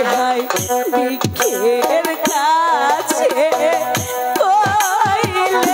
হায় বৃক্ষের কাছে কইলে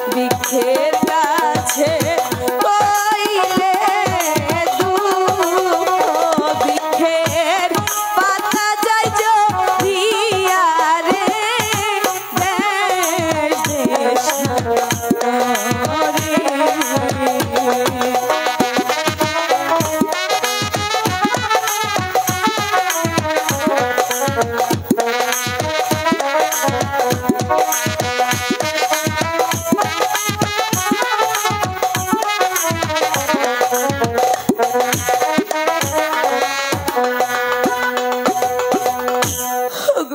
বৃক্ষের কাছে কইলে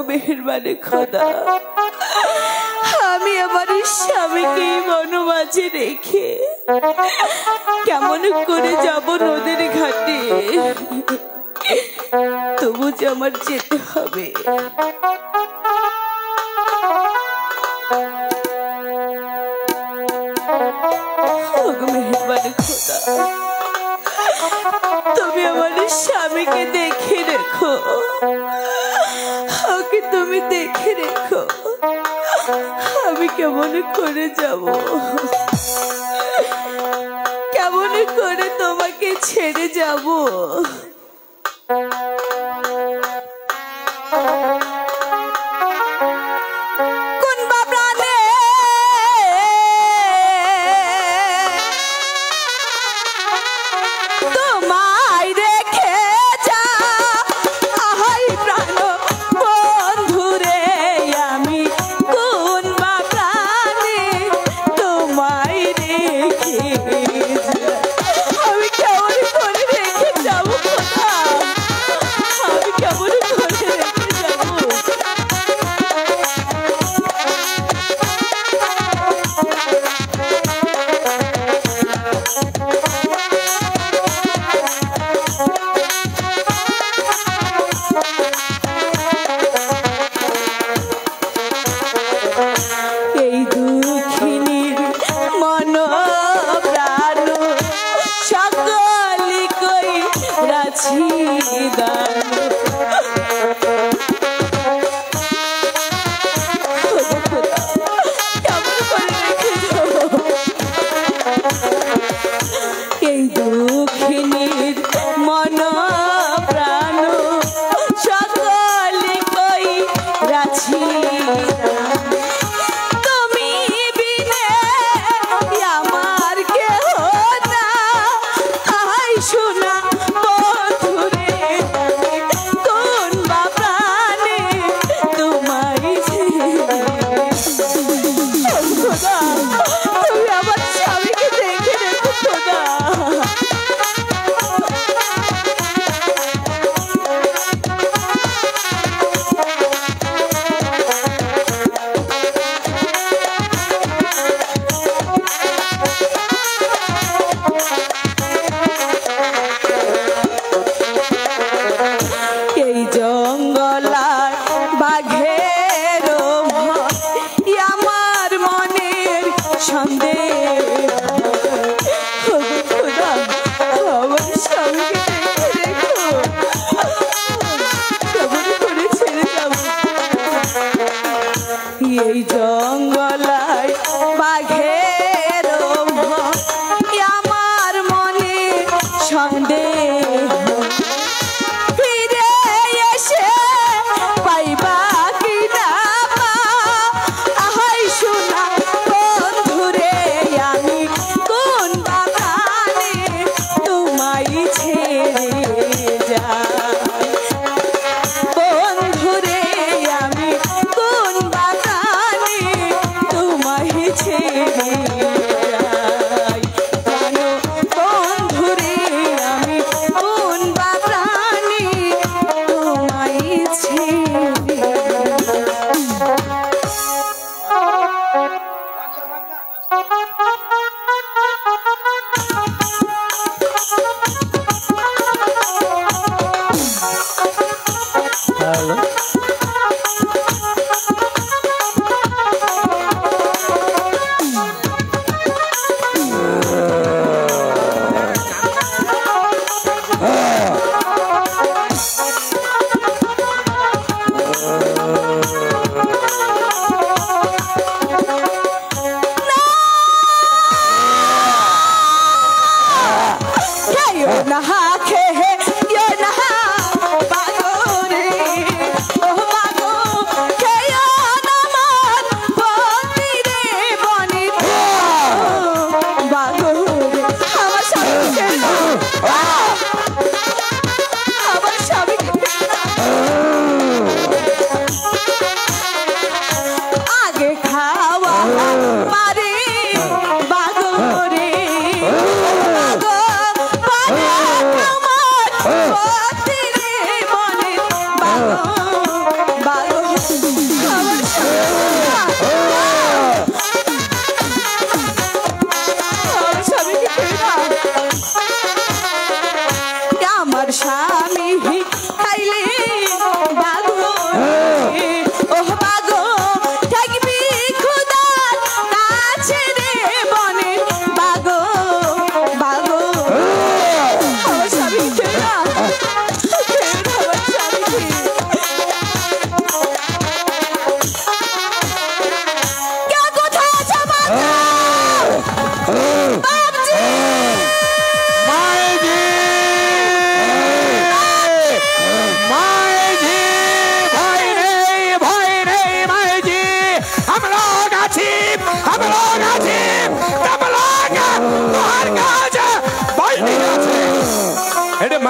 मेहरबानी खुदा আমি আমার স্বামীকে বনমাঝে রেখে কেমন করে যাব নদীর ঘাটে? তবু যে আমার যেতে হবে। মেহেরবানি খোদা, তুমি আমার স্বামীকে দেখে রেখো, ওকে তুমি দেখে রেখো। আমি কেমন করে যাব, কেমন করে তোমাকে ছেড়ে যাব?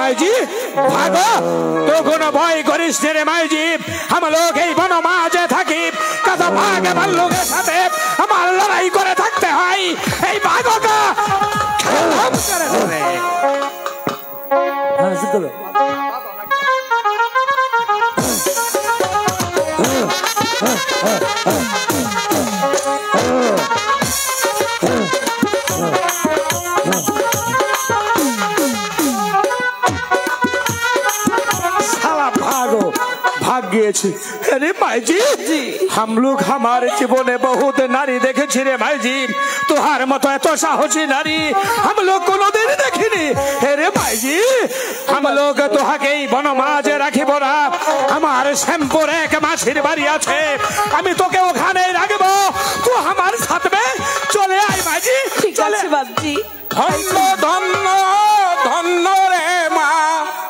माईजी भागो तो कोनो भय करिस रे माईजी हम लोग এই বনমাঝে থাকি কত ভাগে ভাল্লুকের সাথে আমার লড়াই করে থাকতে হয় এই ভাগটা খতম করে দে হ্যাঁ চলো अरे माई जी हम लोग हमारे जीवन में बहुत नारी देखे रे माई जी तुहार मत तो साहसी नारी हम लोग को दिन देखी अरे माई जी हम लोग तुहाके বনমাঝে রাখিব না আমার শ্যামপুর এক মাসির বাড়ি আছে আমি তোকে ওখানে রাখব তুই আমার সাথে চলে আয় মাই জি ঠিক আছে বাপজি ধন্য ধন্য ধন্য রে মা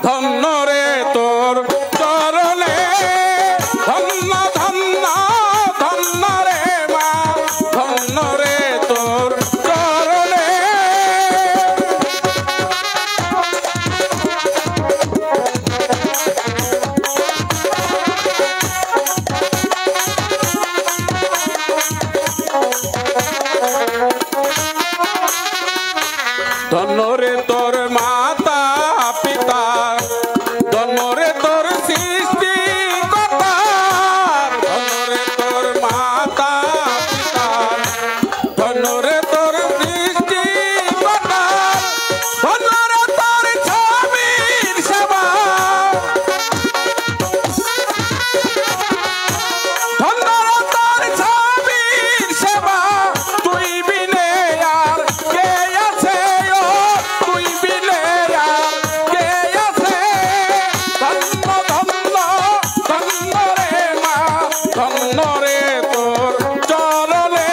ধন্য রে তোর চরণে ধন্য ধন্য ধন্য রে মা ধন্য রে তোর চরণে ধন্য রে তোর মাতা পিতা ধন্য রে তোর সৃষ্টি কর্তা ধন্য রে তোর মাতা পিতা ধন্য রে তোর সৃষ্টি কর্তা ধন্য রে তোর স্বামীর সেবা ধন্য রে তোর স্বামীর সেবা তুই বিনে আর কে আছে ও তুই বিনে আর কে আছে ধন্য ধন্য ধন্য রে মা ধন্য রে তোর চরণে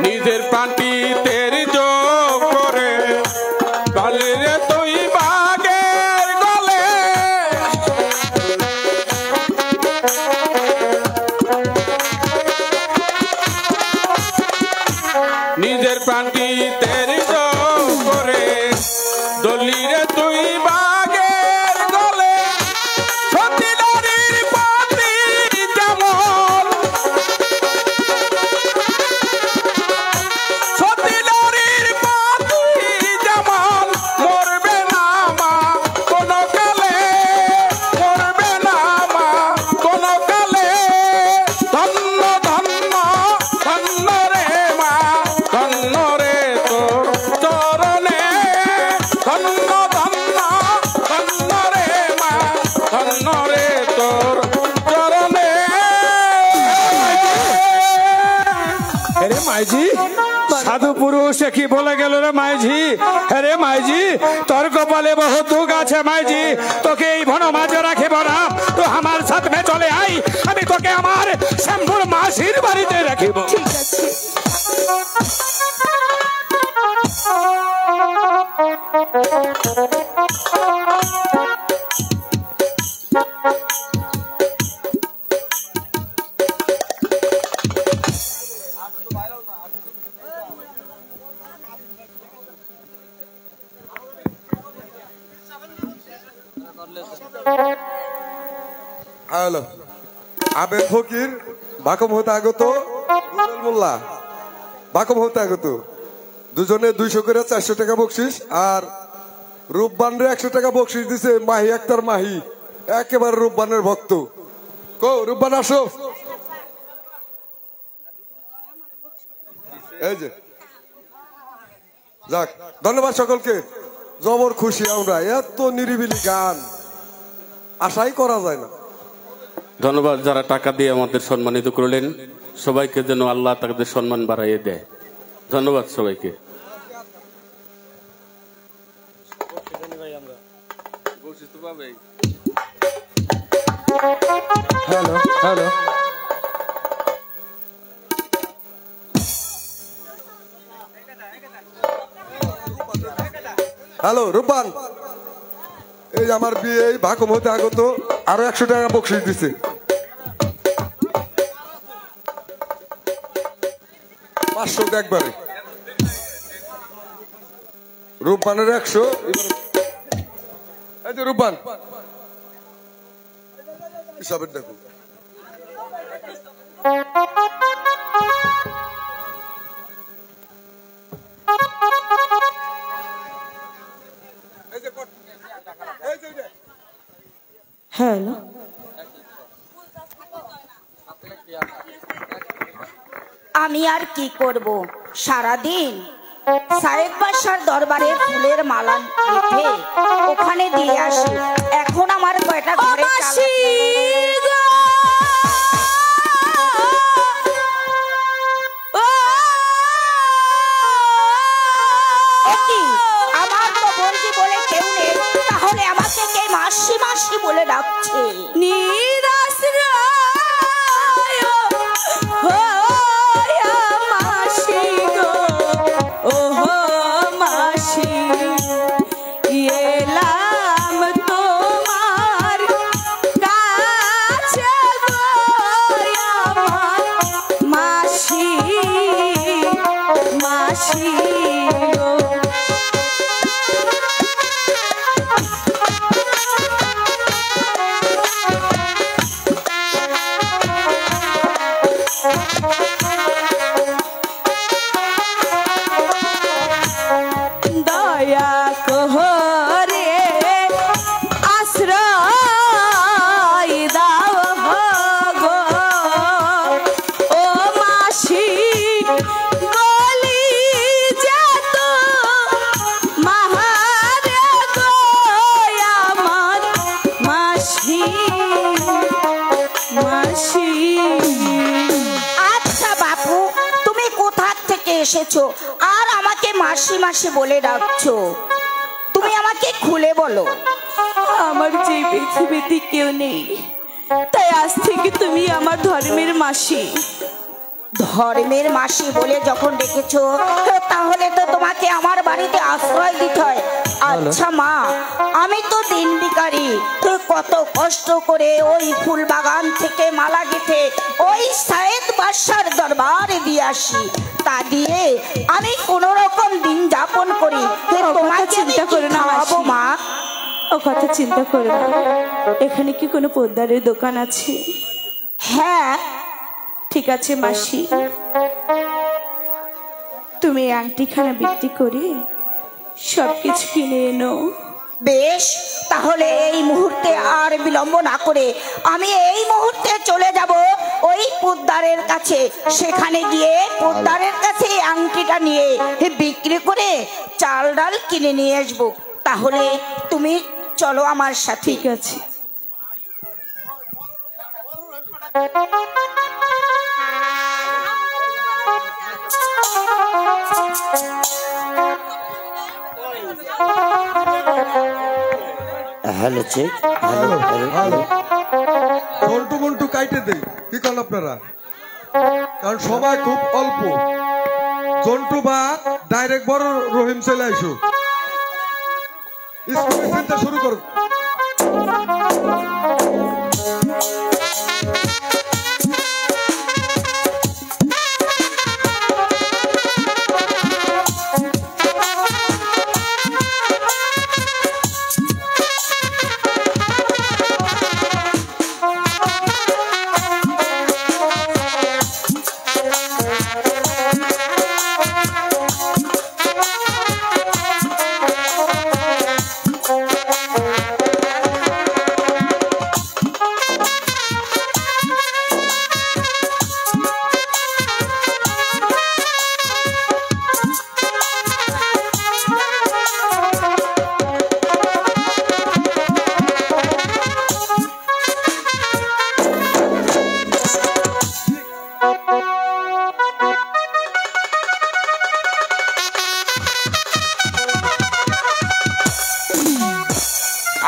নিজের প্রাণটি তের যোগ করে গলে রে তুই বাগের গলে নিজের প্রাণটি তের যোগ করে দলি রে তুই বাগের গলে সতী নারীর পতি যেমন সতী নারীর পতি যেমন মরবে না মা কোনো কালে মরবে না মা কোনো কালে ধন্য ধন্য ধন্য রে মা ধন্য রে তোর চরণে ধন্য ধন্য ধন্য রে মা ধন্য রে তোর চরণে अरे माई जी साधु पुरुष की बोले गेल रे माई जी अरे माई जी तोर कपाले बहुत दुख আছে माई जी তোকে এই বনমাঝে রাখিব না তো আমার সাথে চলে আই আমি তোকে আমার শ্যামপুর মাসির বাড়িতে রাখিব ঠিক আছে হ্যালো আবেদ ফকির বাকম হতে আগত রুবেল মোল্লা বাকম হতে আগত দুজনে 200 করে 400 টাকা বকশিস আর রূপবান রে 100 টাকা বকশিস দিছে মাহি আক্তার মাহি একেবারে রূপবানের ভক্ত কো রূপবান আসো এই যে যাক ধন্যবাদ সকলকে জবর খুশি আমরা এত নিরিবিলি গান আশাই করা যায় না ধন্যবাদ যারা টাকা দিয়ে আমাদের সম্মানিত করলেন সবাইকে যেন আল্লাহ তাদের সম্মান বাড়াইয়ে দেয় ধন্যবাদ সবাইকে হ্যালো হ্যালো হ্যালো রূপবান এই যে আমার বিয়ে ভাকুম হতে আগত আরো 100 টাকা বকশিস দিছে। 500 একবারে রূপবানের 100। এই যে রূপবান হিসাবের দেখো। হ্যালো, আমি আর কি করব, সারাদিন সাহেব বাসার দরবারে ফুলের মালা গেঁথে ওখানে দিয়ে আসি। এখন আমার কয়টা ঘরে আমার তো বলছি বলে কেউ নেই, তাহলে আমাকে কে মাসি মাসি বলে ডাকছে? এসেছো আর আমাকে মাসি মাসি বলে ডাকছো? তুমি আমাকে খুলে বলো। আমার যে পৃথিবীতে কেউ নেই, তাই আজ থেকে তুমি আমার ধর্মের মাসি। ধর্মের মাসি বলে যখন ডেকেছো, তাহলে তো তোমাকে আমার বাড়িতে আশ্রয় দিতে হয়। আচ্ছা মা, আমি তো দিন ভিখারি, তো কত কষ্ট করে ওই ফুল বাগান থেকে মালা গেঁথে ওই সায়েদ বাদশার দরবারে দিয়ে আসি। তা দিয়ে আমি কোন রকম দিন যাপন করি। তোমাকে চিন্তা করে না মা, ও কথা চিন্তা করো না। এখানে কি কোনো পোদ্দারের দোকান আছে? হ্যাঁ, ঠিক আছে মাসি, তুমি আংটিখানা বিক্রি করে সবকিছু কিনে এনো। বেশ, তাহলে এই মুহূর্তে আর বিলম্ব না করে আমি এই মুহূর্তে চলে যাব ওই পোদ্দারের কাছে। সেখানে গিয়ে পোদ্দারের কাছে এই আংটিটা নিয়ে বিক্রি করে চাল ডাল কিনে নিয়ে আসবো। তাহলে তুমি চলো আমার সাথে। ঠিক আছে। Hello check, hello hello. ঘন্টু ঘন্টু কাইটে দেই, কি করেন আপনারা? কারণ সময় খুব অল্প। জন্টু বা ডাইরেক্ট বড় রহিম চলে আইসো, স্কুলে চিন্তা শুরু করো।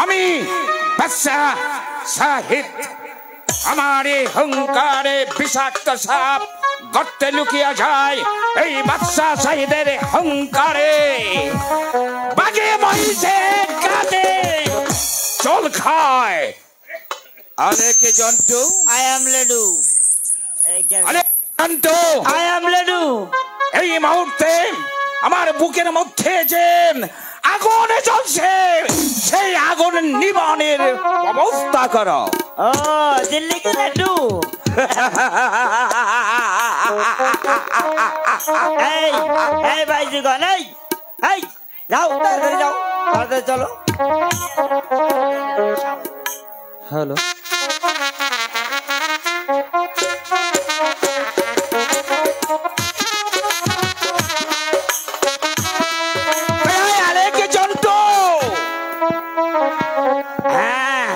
আমি বাদশাহ শাহিদ, আমার এই হুঙ্কারে বিষাক্ত সাপ গর্তে লুকিয়ে যায়। এই বাদশাহ শাহিদের হুঙ্কারে বাজে মহিষে কাঁদে। খায়। আরে কে জন্টু? I am Ledu. আরে জন্টু, আই এম লেডু। এই মুহূর্তে আমার বুকের মধ্যে যে আগুন জ্বলছে, সেই আগুন নিবানের ব্যবস্থা করো। ও দিল্লি কে লেডু। এই ভাইজি গন, এই যাও তাড়াতাড়ি যাও, তাড়াতাড়ি চলো। হ্যালো, আরে কে জন্টু? হ্যাঁ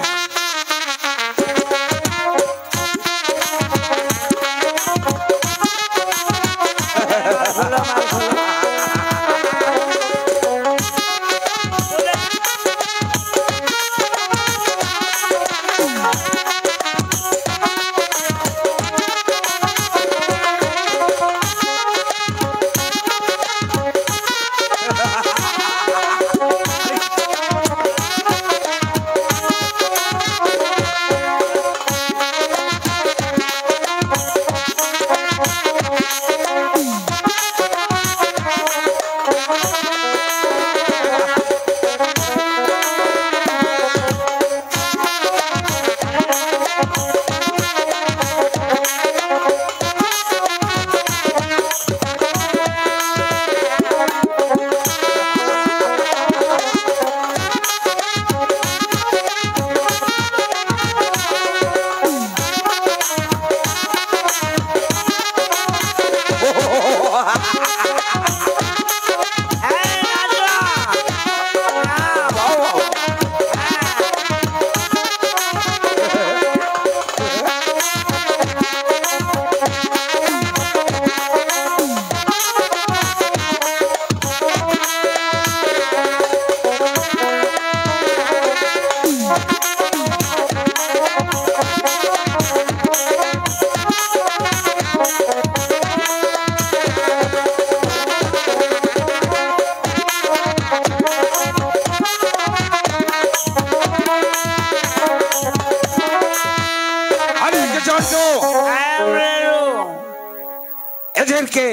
এদেরকে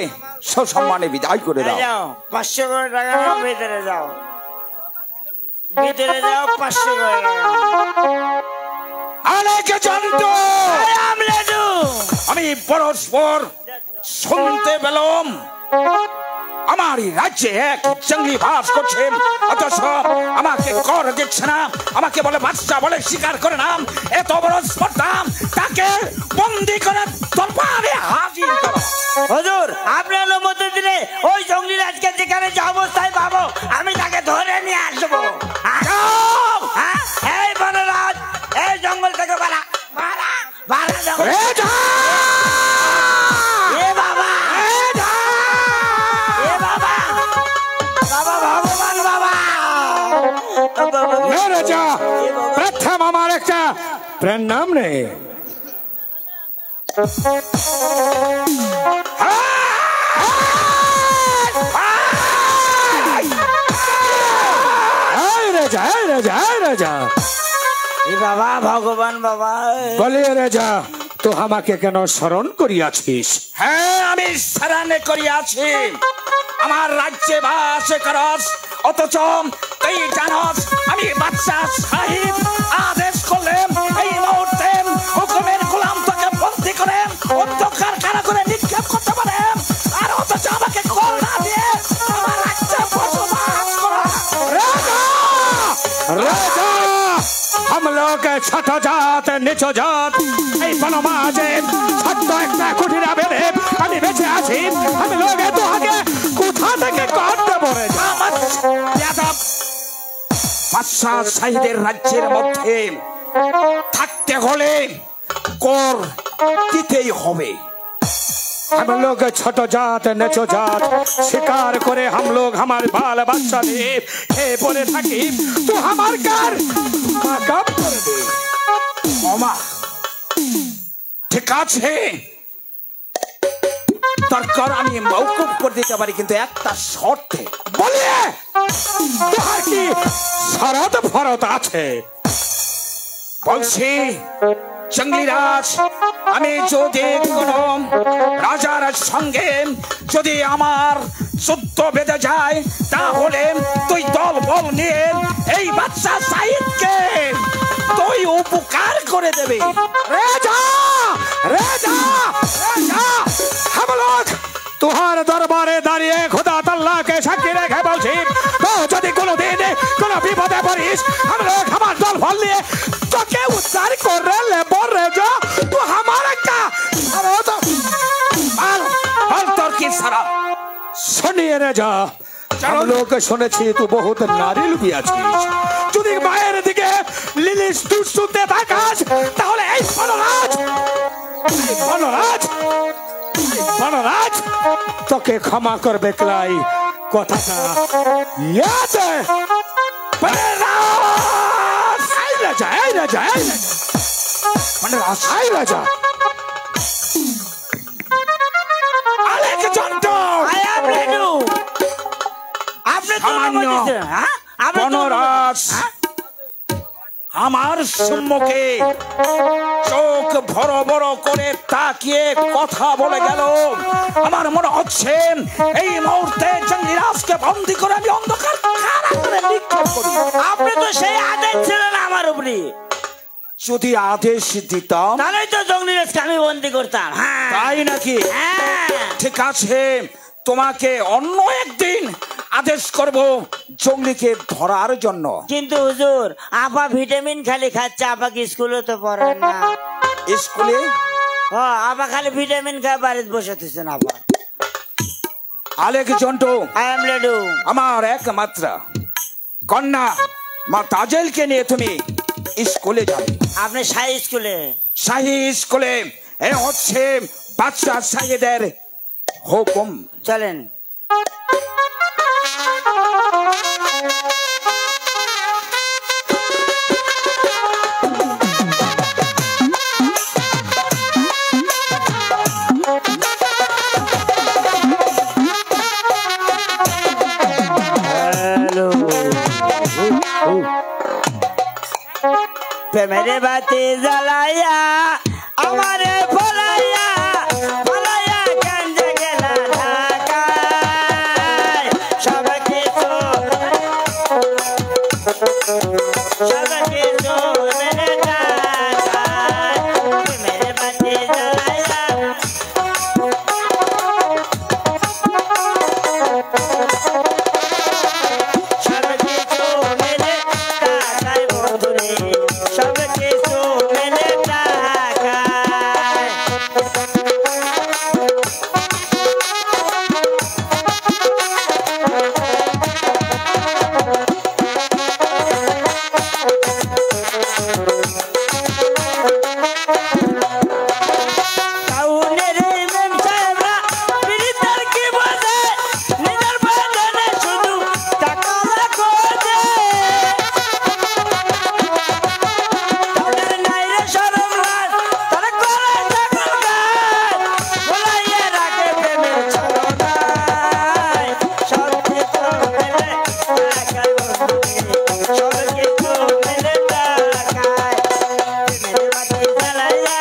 সসম্মানে বিদায় করে দাও। যাও 500 করে টাকা নাও, ভিতরে যাও, ভিতরে যাও, 500 করে টাকা। আরে কে জন্টু? আমি পরস্পর শুনতে পেলাম আমার এই রাজ্যে এক জঙ্গলি বাস করছে, অথচ আমাকে কর দিচ্ছে না, আমাকে বলে বাচ্চা বলে স্বীকার করে না। এত বড় স্পর্ধা, তাকে বন্দি করে দরবারে হাজির করো। হুজুর আপনার অনুমতি দিলে ওই জঙ্গলি রাজকে যেখানে যে অবস্থায় পাবো আমি তাকে ধরে নিয়ে আসবো। এই বনরাজ, এই জঙ্গল থেকে বাড়া বাড়া বাড়া জঙ্গল। এ বাবা, এ বাবা, বাবা ভগবান বাবা। রাজা, প্রথম আমার একটা প্রণাম নেই। রাজা বাবা ভগবান বাবা বলে, রাজা তো আমাকে কেন স্মরণ করিয়াছিস? হ্যাঁ, আমি স্মরণ করিয়াছি, আমার রাজ্যে বাস করস, অথচ তুই জানস আমি বাদশা সাহিব আদেশ করলেন এই মুহূর্তে হুকুমের গোলাম তোকে বন্দী করে অন্ধকার কারাগারে নিক্ষেপ করতে পারে, আর অথচ আমাকে কল না দিয়ে আমার রাজ্যে বসবাস করা। রাজা, हम लोग छठ जात নিচ জাত, এই বনমাঝে ছোট্ট একটা কুঠিরা বেঁধে আমি বেঁচে আছি। আমি লোকে তোহাকে কোথা থেকে কাটতে পারে? বাদশা শাহীদের রাজ্যের মধ্যে থাকতে হলে কর দিতেই হবে। हम लोग छोट जात नेचो जात शिकार करे, हम लोग हमारे बाल बच्चा दे खेए पड़े থাকি, তো আমার কার মাকাপ করে দে। ওমা ঠিক আছে, তোর কর আমি মওকুফ করে দিতে পারি, কিন্তু একটা শর্তে। বলে তোর কি শরত ফরত আছে? বলছি জঙ্গলিরাজ, আমি যদি কোন রাজার সঙ্গে যদি আমার যুদ্ধ বেঁধে যায়, তাহলে তুই দল বল নিয়ে এই বাচ্চা সাইদকে তুই উপকার করে দেবে। রাজা রাজা রাজা, हम लोग तुहार दरबारे दाঁড়িয়ে खुदा তাআলাকে সাক্ষী রেখে বলছি, তো যদি কোনোদিন কোনো বিপদে পড়িস, हम लोग हमार দল বল নিয়ে তোকে উদ্ধার করে নেব। রাজা तू हमारा क्या तो और তোর কি সারা শুনিয়ে রাজা, हम लोग শুনেছি তুই বহুত নারী লুকিয়েছিস। যদি মায়ের দিকে লিলিস তুই শুনতে থাকাস, তাহলে এই বনরাজ বনরাজ তোকে ক্ষমা করবে ক্লাই, কথাটা ইয়াদ বনরাজ। আই রাজা আই রাজা আই রাজা বনরাজ আই রাজা। আলেক জন্টো বনরাজ আমার সম্মুখে চোখ বড় বড় করে তাকিয়ে কথা বলে গেল। আমার মনে হচ্ছে এই মুহূর্তে জঙ্গলিরাজকে বন্দী করে আমি অন্ধকার কারাগারে নিক্ষেপ করি। আপনি তো সেই আদেশ ছিলেন আমার উপরে, যদি আদেশ দিতাম তাহলে তো জঙ্গলিরাজকে আমি বন্দী করতাম। হ্যাঁ তাই নাকি? হ্যাঁ ঠিক আছে, তোমাকে অন্য একদিন আদেশ করব জঙ্গলিকে ধরার জন্য। কিন্তু হুজুর, আপা ভিটামিন খালি খাচ্ছে, আপাকে স্কুলে তো পড়ায় না। স্কুলে ও আপা খালি ভিটামিন খায় বাড়িতে বসে থাকছেন। আপা Alek Jontu, I am ready. আমার একমাত্র কন্যা মা তাজেলকে নিয়ে তুমি স্কুলে যাবে। আপনি শাহী স্কুলে? শাহী স্কুলে এ হচ্ছে বাদশাহ সাইদের হুকুম। চলেন। প্রেমের বাতি জ্বালাইয়া আমারে ফলাইয়া ফলাইয়া কান্দে গেলা ঢাকায়, সব কিছু মেরে ঢাকায়। প্রেমের বাতি জ্বালাইয়া সব কিছু মেরে ঢাকায় বন্ধুরে, সব কিছু মেরে ঢাকায়। টাউনের এই মেম সাহেবরা বিড়িটার কি বোঝে, নিজের বাজানে শুধু টাকা খোঁজে। তাদের নাই রে শরম লাজ, তারা করে ছাগল গায়, বলাইয়া রাখে প্রেমের ছলনায়। সব কিছু মেলে টাকায় বন্ধুরে, সব কিছু মেলে টাকায়। প্রেমের বাতি জ্বালাইয়া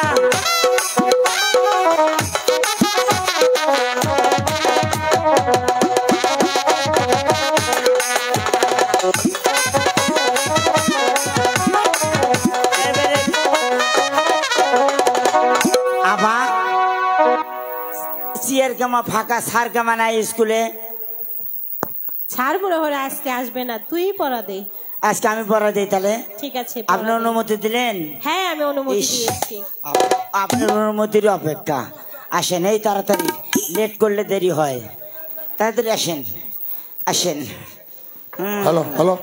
আবা চেয়ার কামা ফাঁকা, সার কামা নাই স্কুলে। ছাড় মনে হলে আজকে আসবে না, তুই পড়া দে। আজকে আমি পড়া দিই তাহলে? ঠিক আছে, আপনি অনুমতি দিলেন? হ্যাঁ আমি অনুমতি ইস, দিয়েছি। আপনার অনুমতির অপেক্ষা। আসেন, এই তাড়াতাড়ি, লেট করলে দেরি হয়। তাড়াতাড়ি আসেন আসেন। হ্যালো হ্যালো,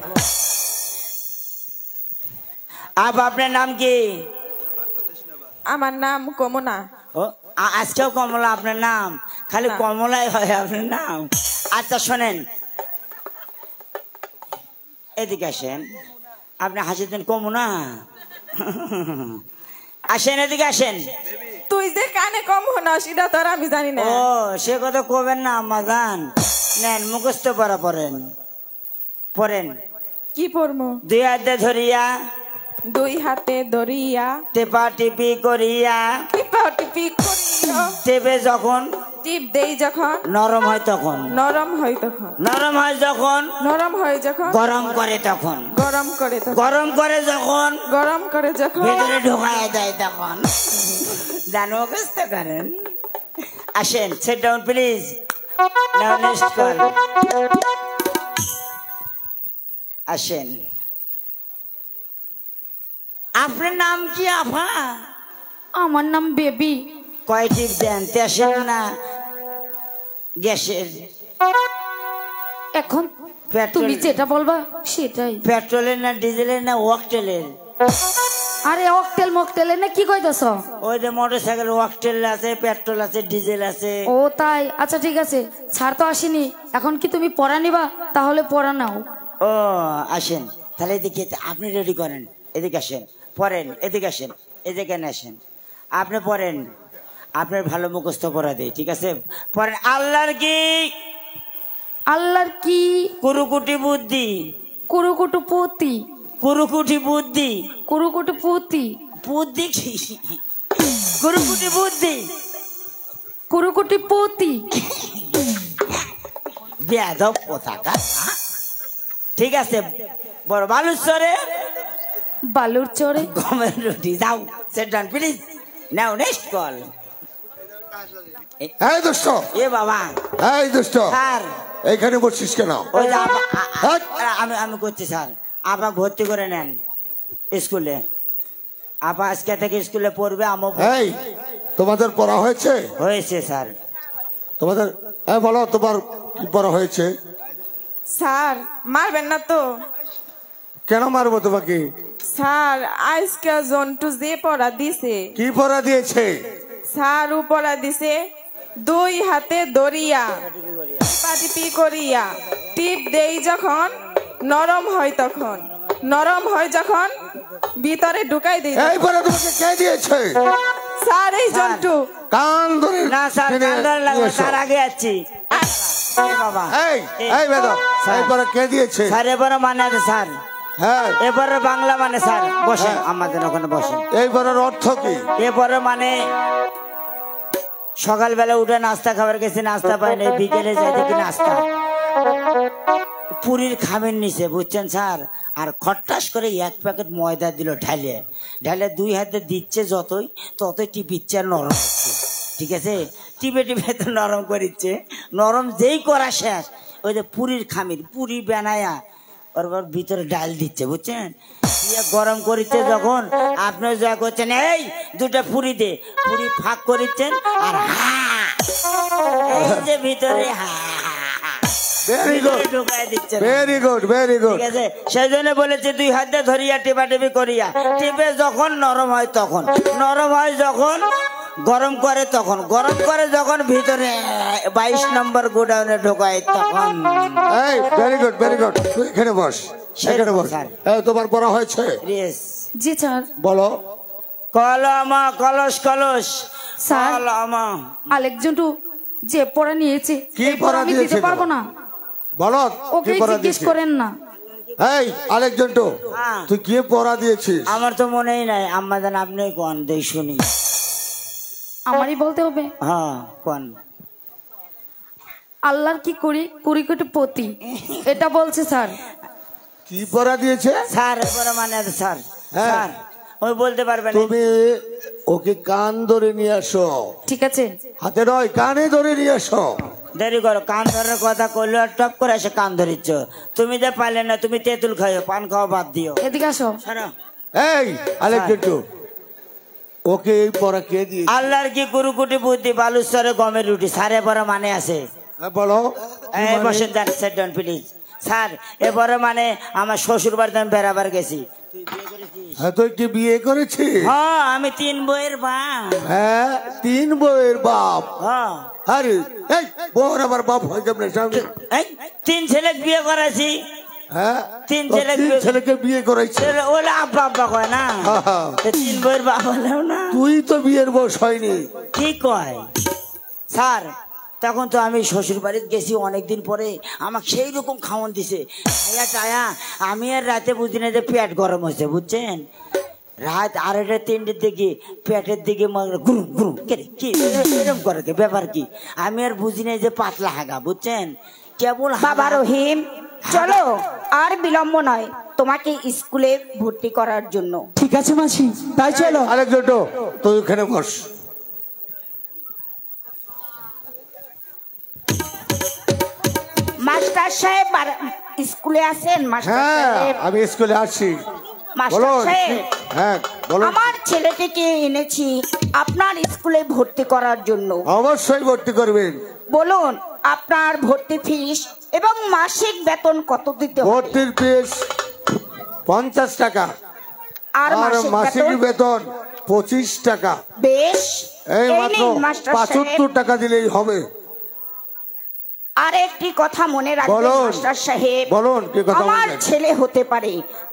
আপনার নাম কি? আমার নাম কমনা। ও আজকেও কমলা আপনার নাম? খালি কমলাই হয় আপনার নাম? আচ্ছা শোনেন, এদিকে আসেন। আপনি হাসি দেন কমনা। আসেন, এদিকে আসেন। তুই যে কানে কম হনা সেটা তোর আমি জানি না। ও সে কথা কবেন না আম্মা জান। নেন, মুখস্থ পড়া পড়েন। পড়েন। কি পড়মু? দুই হাতে ধরিয়া দুই হাতে ধরিয়া টেপা টিপি করিয়া টিপা টিপি করিয়া টেপে যখন টিপ দেই যখন নরম হয় তখন নরম হয় তখন নরম হয় যখন নরম হয় যখন গরম করে তখন গরম করে তখন গরম করে যখন গরম করে যখন ভেতরে ঢোকায় দেয় তখন জানো বুঝতে পারেন আসেন sit down please now next call আসেন আপনার নাম কি আফা আমার নাম বেবি কয় টিপ দেন তেসের না গ্যাসের এখন পেট্রোল তুমি যেটা বলবা সেটাই পেট্রোলের না ডিজেলের না ওয়াকটেলের আরে অকটেল মকটেলে না কি কইতাছ ওই যে মোটরসাইকেল ওয়াকটেল আছে পেট্রোল আছে ডিজেল আছে ও তাই আচ্ছা ঠিক আছে ছাড় তো আসেনি এখন কি তুমি পড়া নিবা তাহলে পড়া নাও ও আসেন তাহলে এদিকে আপনি রেডি করেন এদিকে আসেন পড়েন এদিকে আসেন এদিকে আসেন আপনি পড়েন আপনার ভালো মুখস্থ করা দেয় ঠিক আছে পড়েন আল্লাহর কি আল্লাহর কি কুরুকুটি বুদ্ধি কুরুকুটু পুতি কুরুকুটি বুদ্ধি কুরুকুটু পুতি বুদ্ধি কি কুরুকুটি বুদ্ধি কুরুকুটি পুতি বেয়াদব কোথাকা ঠিক আছে বড় বালুচরে বালুর চরে গমের রুটি যাও set done please now next call এই দুষ্ট এ বাবা এই দুষ্ট স্যার এইখানে বসছিস কেন ওই যে হাট! আমি আমি করছি স্যার আপা ভর্তি করে নেন স্কুলে আপা আজকে থেকে স্কুলে পড়বে আমও এই তোমাদের পড়া হয়েছে হয়েছে স্যার তোমাদের বলো তোমার কি পড়া হয়েছে স্যার মারবেন না তো কেন মারবো তোমাকে স্যার আজকে জন্টু যে পড়া দিছে কি পড়া দিয়েছে স্যার ও পড়া দিছে দুই হাতে ধরিয়া টিপি করিয়া টিপ দেই যখন নরম হয় তখন নরম হয় যখন ভিতরে ঢুকাই দেই এই পড়া তোমাকে কে দিয়েছে স্যার এই জন্টু কান ধরে না স্যার টেনে কান্দার লাগবে নিয়ে এসো। স্যার আগে যাচ্ছি এ বাবা এই বেদা এই পড়া কে দিয়েছে স্যার এবারে মানে আছে স্যার হ্যাঁ এবারে বাংলা মানে স্যার বসেন আমাদের ওখানে বসেন এই পড়ার অর্থ কি এরপরে মানে সকালবেলা উঠে নাস্তা খাবার গেছি নাস্তা পাইনি বিকেলে যাই দেখি নাস্তা পুরীর খামের নিচে বুঝছেন স্যার আর খট্টাস করে এক প্যাকেট ময়দা দিল ঢালে ঢালে দুই হাতে দিচ্ছে যতই ততই টিপিচ্ছে আর নরম হচ্ছে ঠিক আছে টিপে টিপে তো নরম করিচ্ছে নরম যেই করা শেষ ওই যে পুরীর খামির পুরি বানায়া ওর ভিতরে ডাল দিচ্ছে বুঝছেন দিয়ে গরম করিচ্ছে যখন আপনি যা করছেন এই দুটা পুরি দে পুরি ফাঁক করিচ্ছেন আর এই যে ভিতরে ভেরি গুড ঢুকাই দিচ্ছেন ভেরি গুড ভেরি গুড ঠিক আছে সেই জন্য বলেছে দুই হাতে ধরিয়া টিপা টিপি করিয়া টিপে যখন নরম হয় তখন নরম হয় যখন গরম করে তখন গরম করে যখন ভিতরে 22 নম্বর গোডাউনে ঢোকায় তখন এই ভেরি গুড তুই এখানে বস এখানে বস স্যার। এই তোমার পড়া হয়েছে রেস জি স্যার বলো কলমা কলস কলস স্যার। কলমা আলেক জন্টু যে পড়া নিয়েছে কি এই পড়া আমি দিয়েছে দিতে পারবো না বলো ওকে কি পড়া জিজ্ঞেস দিয়েছে করেন না এই আলেক জন্টু হ্যাঁ। তুই কি পড়া দিয়েছিস আমার তো মনেই নাই আম্মা জান আপনি কোন দেই শুনি আমারই বলতে হবে হ্যাঁ কোন আল্লাহর কি করি কুড়ি কোটি পতি এটা বলছে স্যার কি পড়া দিয়েছে স্যার এবারে মানে আছে, স্যার হ্যাঁ। স্যার ওই বলতে পারবেন তুমি ওকে কান ধরে নিয়ে আসো ঠিক আছে হাতে নয় কানে ধরে নিয়ে আসো দেরি করো কান ধরার কথা কইলো আর টপ করে এসে কান ধরিচ্ছ তুমি যে পাইলে না তুমি তেঁতুল খাইও পান খাওয়া বাদ দিও এদিকে আসো শোনো এই আলেক জন্টু ওকে এই পড়া কে দিয়ে আল্লাহর কি কুরুকুটি বুদ্ধি বালুচরে গমের রুটি স্যার এবারে মানে আছে বলো এই বসেন যান সেট ডাউন প্লিজ স্যার এবারে মানে আমার শ্বশুর বাড়িতে আমি বেড়াবার গেছি হ্যাঁ তুই কি বিয়ে করেছিস হ্যাঁ আমি 3 বইয়ের বাপ হ্যাঁ 3 বউয়ের বাপ হ্যাঁ আরে এই বউর আবার বাপ হয় কেমন সামনে এই 3 ছেলে বিয়ে করাছি হ্যাঁ তিন তো ছেলে তিন বিয়ে- ছেলেকে বিয়ে করেছে ওলা আব্বা আব্বা কয় না হ্যাঁ। তো 3 বইয়ের বাপ হলেও না তুই তো বিয়ের বয়স হয়নি কি কয় স্যার তখন তো আমি শ্বশুর বাড়িতে গেছি অনেকদিন পরে আমাকে সেই রকম খাওয়ান দিছে টায়া আমি আর রাতে বুঝি না যে পেট গরম হয়েছে বুঝছেন রাত 2:30-3টের দিকে পেটের দিকে গুরু গুরু কি এরকম করে ব্যাপার কি? আমি আর বুঝি নাই যে পাতলা হাগা, বুঝছেন? কেবল বাবা রহিম, চলো আর বিলম্ব নয় তোমাকে স্কুলে ভর্তি করার জন্য। ঠিক আছে মাসি, তাই চলো। আরেক জন্টু তুই ওখানে বস। মাস্টার সাহেব স্কুলে আছেন? মাস্টার হ্যাঁ সাহেব, আমি স্কুলে আসছি। মাস্টার বলুন। সাহেব, হ্যাঁ বলুন। আমার ছেলেটিকে এনেছি আপনার স্কুলে ভর্তি করার জন্য। অবশ্যই ভর্তি করবেন। বলুন আপনার ভর্তি ফিস এবং মাসিক বেতন কত দিতে হবে? ভর্তির ফিস 50 টাকা আর আর মাসিক বেতন 25 টাকা। বেশ, এই এই মাত্র নিন মাস্টার 75 সাহেব। টাকা দিলেই হবে। আর একটি কথা মনে রাখবেন বলুন। মাস্টার সাহেব, বলুন, কি কথা আমার বলবেন? ছেলে হতে পারে,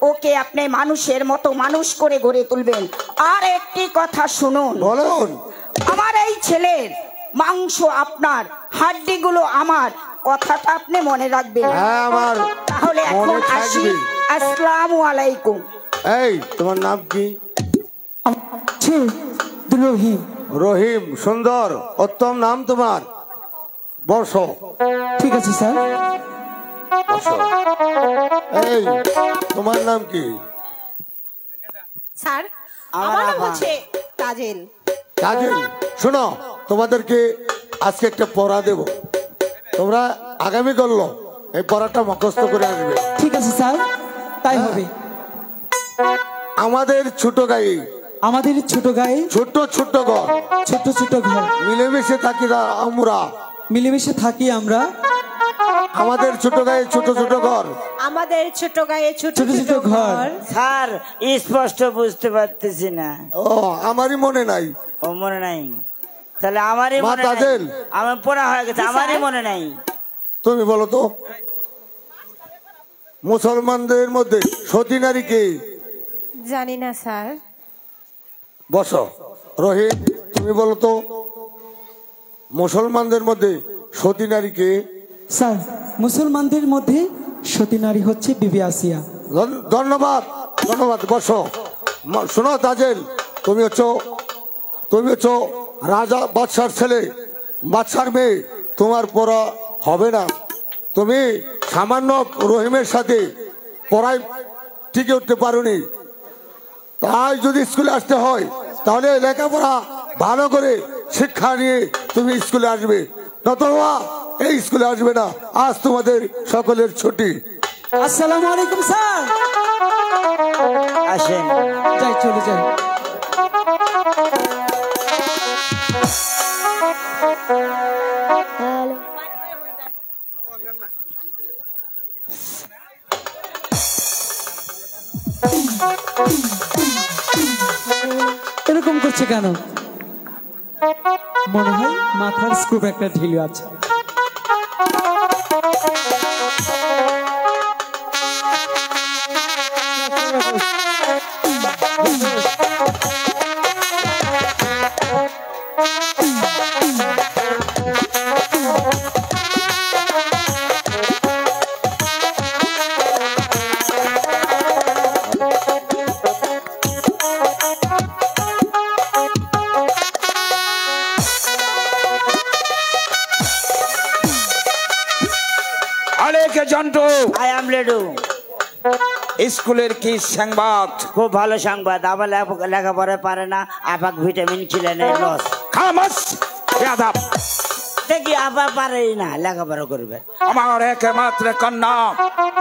ওকে আপনি মানুষের মতো মানুষ করে গড়ে তুলবেন। আর একটি কথা শুনুন, বলুন। আমার এই ছেলের মাংস আপনার, হাড্ডিগুলো আমার, কথাটা আপনি মনে রাখবেন। হ্যাঁ আমার তাহলে এখন মনে আসি, থাকবে। আসসালামু আলাইকুম। এই তোমার নাম কি? রহিম। রহিম, সুন্দর উত্তম নাম তোমার। বসো। ঠিক আছে স্যার। বসো। এই তোমার নাম কি? স্যার আমার আমার নাম আব্বা। হচ্ছে তাজেল। কাজল, শোনো তোমাদেরকে আজকে একটা পড়া দেব। তোমরা আগামী করলো এই পড়াটা মুখস্থ করে আসবে। ঠিক আছে স্যার, তাই হবে। আমাদের ছোট গায়ে, আমাদের ছোট গায়ে ছোট ছোট ঘর, ছোট ছোট ঘর, মিলেমিশে থাকি না আমরা। মিলেমিশে থাকি আমরা। আমাদের ছোট গায়ে ছোট ছোট ঘর, আমাদের ছোট গায়ে ছোট ছোট ছোট ছোট ঘর। ঘর। স্যার স্পষ্ট বুঝতে পারতেছি না। ও আমারই মনে নাই। ও মনে নাই? তাহলে আমারই মা মনে নাই। তাজেল। আমার পড়া হয়ে গেছে, আমারই মনে নাই। তুমি বলো তো মুসলমানদের মধ্যে সতী নারী কে? জানি না স্যার। বসো। রহিম তুমি বলো তো মুসলমানদের মধ্যে সতী নারী কে? স্যার, মুসলমানদের মধ্যে সতী নারী হচ্ছে বিবি আসিয়া। ধন্যবাদ ধন্যবাদ। বসো। শোনো তাজেল, তুমি হচ্ছ রাজা বাদশার ছেলে, বাদশার মেয়ে। তোমার পড়া হবে না। তুমি সামান্য রহিমের সাথে পড়ায় টিকে উঠতে পারোনি। তাই যদি স্কুলে আসতে হয় তাহলে লেখাপড়া ভালো করে শিক্ষা নিয়ে তুমি স্কুলে আসবে, নতুবা এই স্কুলে আসবে না। আজ তোমাদের সকলের ছুটি। আসসালামু আলাইকুম স্যার। আসেন। যাই, চলে যাই। এরকম করছে কেন? মনে হয় মাথার স্ক্রু একটা ঢিলে আছে। আলেকে জন্টু, আই এম লেডু। স্কুলের কি সংবাদ? খুব ভালো সংবাদ। আবার লেখাপড়া পারে না, আপাক ভিটামিন খেলে নেয় লস। খামাস বেয়াদব। দেখি আবার পারেই না লেখাপড়া করবে। আমার একমাত্র কন্যা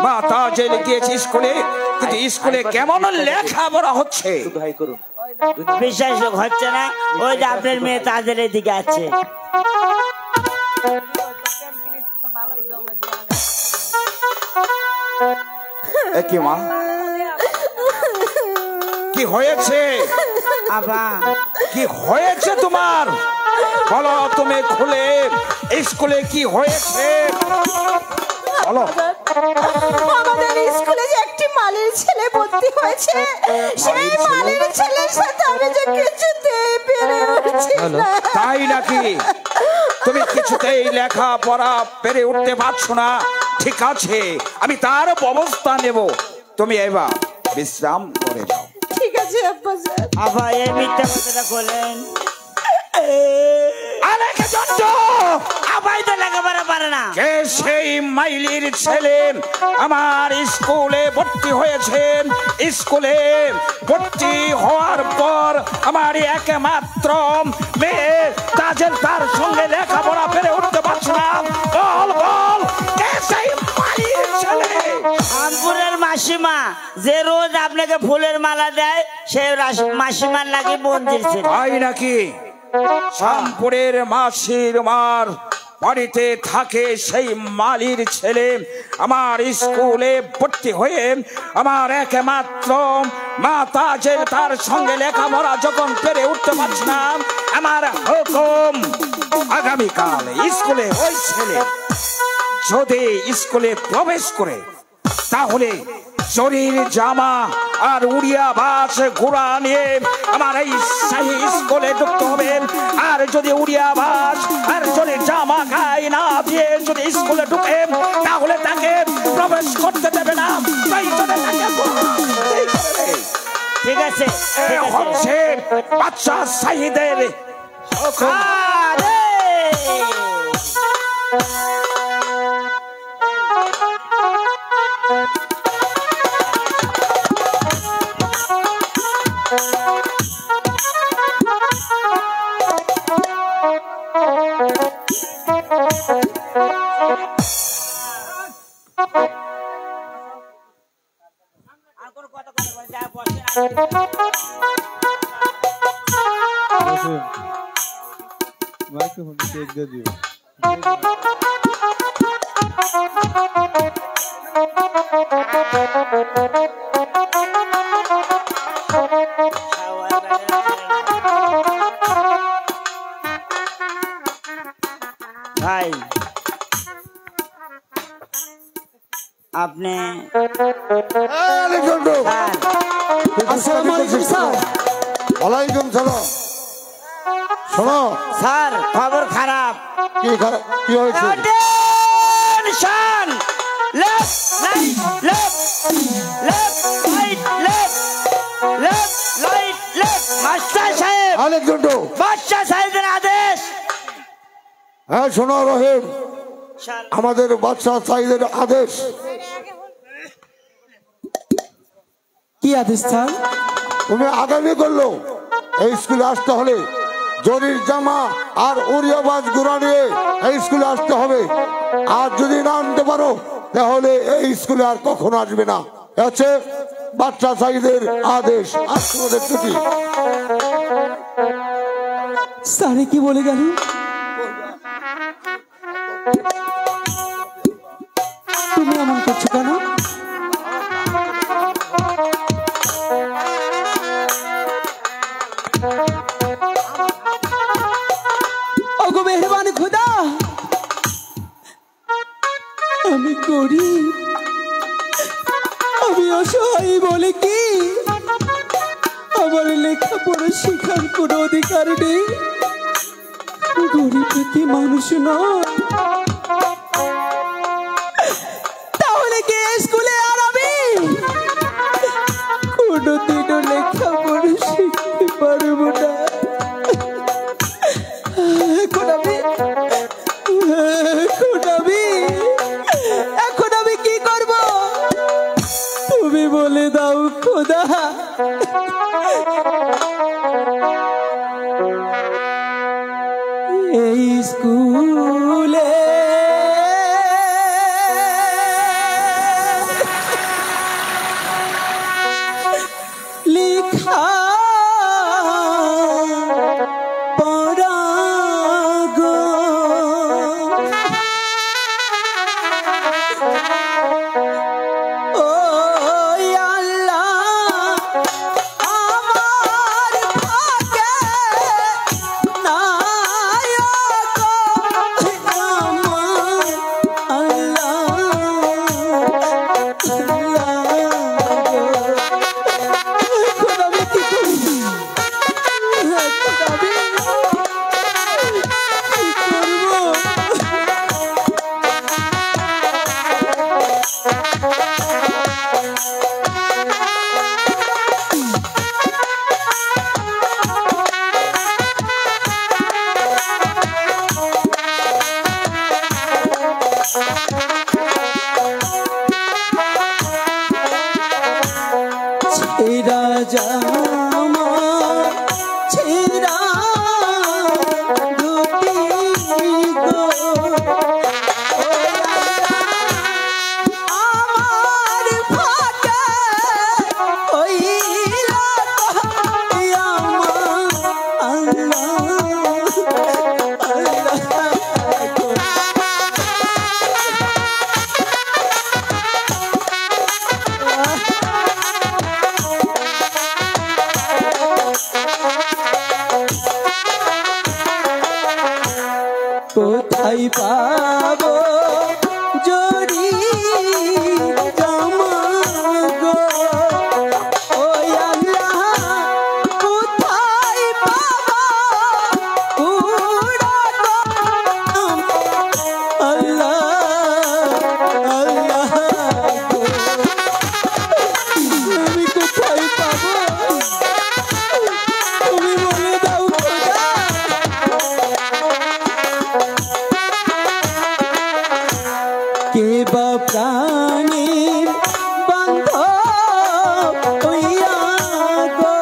মা তাজেল গিয়েছে স্কুলে, কিন্তু স্কুলে কেমন লেখাপড়া হচ্ছে বিশ্বাস হচ্ছে না। ওই যে আপনার মেয়ে তাদের এদিকে আছে। কি মা, কি হয়েছে? আবা কি হয়েছে তোমার? বলো তুমি খুলে, স্কুলে কি হয়েছে বলো। আমাদের স্কুলে যে একটি মালির ছেলে ভর্তি হয়েছে, সেই মালির ছেলের সাথে আমি যে কিছুতেই পেরে উঠছি না। তাই নাকি? তুমি কিছুতেই লেখাপড়া পেরে উঠতে পারছো না? ঠিক আছে, আমি তার ব্যবস্থা নেব। তুমি এবার বিশ্রাম করে যাও। ঠিক আছে গেছে আব্বাজান। আবার এই মিথ্যা কথাটা বলেন। আরেকে জন্ট আবাই তো লেখাপড়া পারে না। কে সেই মাইলির ছেলে আমার স্কুলে ভর্তি হয়েছে। স্কুলে ভর্তি হওয়ার পর আমার একমাত্র মেয়ে তাজেল তার সঙ্গে লেখাপড়া পেরে উঠতে পারছে না। বল বল কে সেই মাইলির ছেলে? আমপুরের মাসিমা যে রোজ আপনাকে ফুলের মালা দেয় সে মাসিমার নাকি মন্দির ছিল। তাই নাকি? শামপুরের মাসির মার বাড়িতে থাকে সেই মালির ছেলে আমার স্কুলে ভর্তি হয়ে আমার একমাত্র মা তাজেল তার সঙ্গে লেখাপড়া যখন পেরে উঠতে পারছি না, আমার হুকুম আগামীকাল স্কুলে ওই ছেলে যদি স্কুলে প্রবেশ করে তাহলে শরীর জামা আর উড়িয়া বাস ঘোড়া নিয়ে আমার এই শাহী স্কুলে ঢুকতে হবে। আর যদি উড়িয়া বাস আর শরীর জামা গায়ে না দিয়ে যদি স্কুলে ঢুকে তাহলে তাকে প্রবেশ করতে দেবে না। তাই জন্য তাকে ঠিক আছে হচ্ছে বাচ্চা শাহীদের হুকুম। ভাই আপনি ওয়ালাইকুম সালাম। শোনো স্যার খবর খারাপ। কি হয়েছে? Attention! Left, right, left, left, right, left, left, right, left. Master সাহেব, আলেকজান্ডার বাদশাহ সাহেবের আদেশ। হ্যাঁ শোনো রহিম, আমাদের বাদশাহ সাহেবের আদেশ। কি আদেশ স্যার? তুমি আগামী করলো এই স্কুলে আসতে হলে জরির জামা আর উড়িয়াবাজ গুড়া নিয়ে এই স্কুলে আসতে হবে। আর যদি না আনতে পারো তাহলে এই স্কুলে আর কখনো আসবে না। হচ্ছে বাচ্চা সাইদের আদেশ। আজকে ওদের ছুটি। স্যারে কি বলে গেল? তুমি এমন করছো কেন? ওগো মেহরবান খুদা, আমি গরিব, আমি অসহায় বলে কি আমার লেখাপড়া শেখার কোনো অধিকার নেই। গরিব কি মানুষ নয়? তাহলে কি স্কুলে আর আমি কোনোদিনও লেখাপড়া শিখতে পারবো না? এখন আমি কি করব তুমি বলে দাও খোদা। এই স্কুলে লিখা পড়া গো ও আল্লাহ আমার জামা ছেঁড়া ধুতি গো আমার ফাটা হইল আমার আল্লাহ কোথায় পাবো জরি জামা গো ও আল্লাহ কোথায় পাবো উড়া গো আল্লাহ আল্লাহ গো আমি কোথায় পাবো তুমি বলে দাও খোদা কে বা প্রাণীর বান্ধব হইয়া গো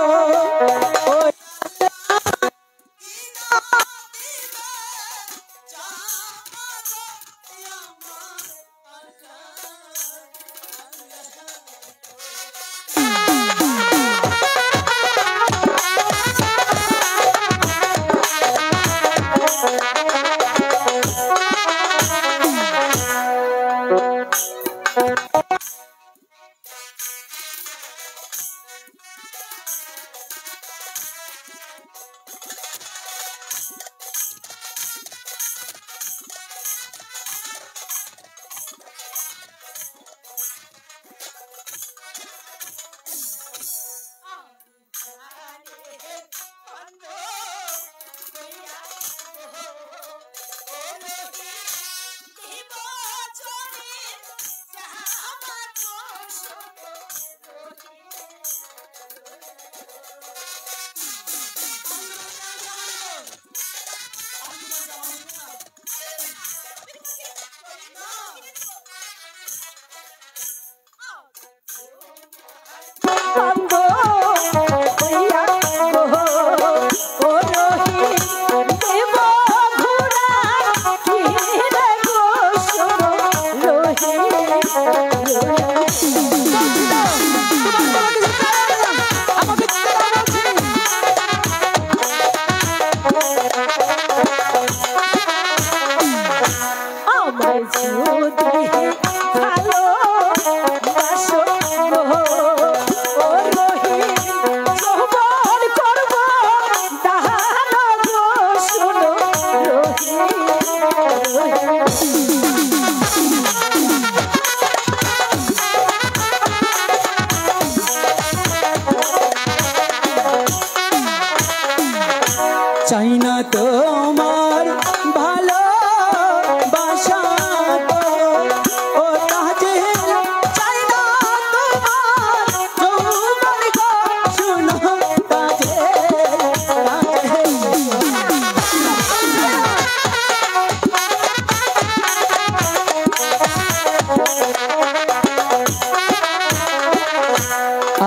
চাই না তোমার ভালো বাসা ও তাজেল চাই না তোমার যৌবন গো শুনো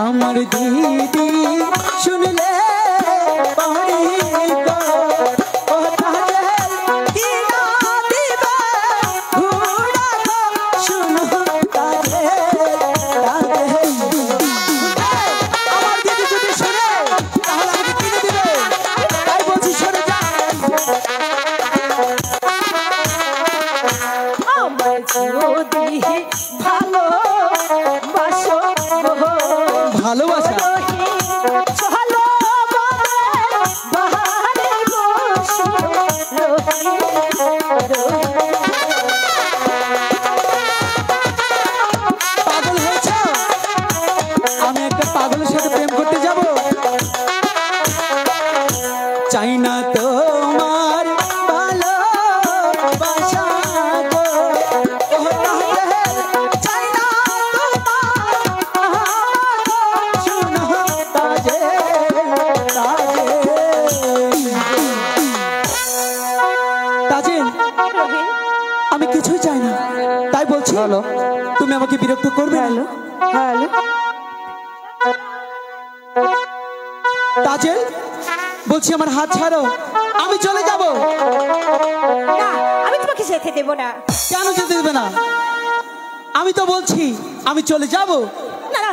আমার দিদি শুনলে ভালোবাসা পাগল হয়েছ? আমি একটা পাগলের সাথে প্রেম করতে যাব? চাই না তোমার ভালোবাসা গো ও তাজেল চাই না আমি কিছুই চাই না, তাই বলছি তুমি আমাকে বিরক্ত করবে না। তাজেল, বলছি আমার হাত ছাড়ো, আমি চলে যাব। না, আমি তোমাকে যেতে দেব না। কেন যেতে দেবে না? আমি তো বলছি আমি চলে যাব। না না,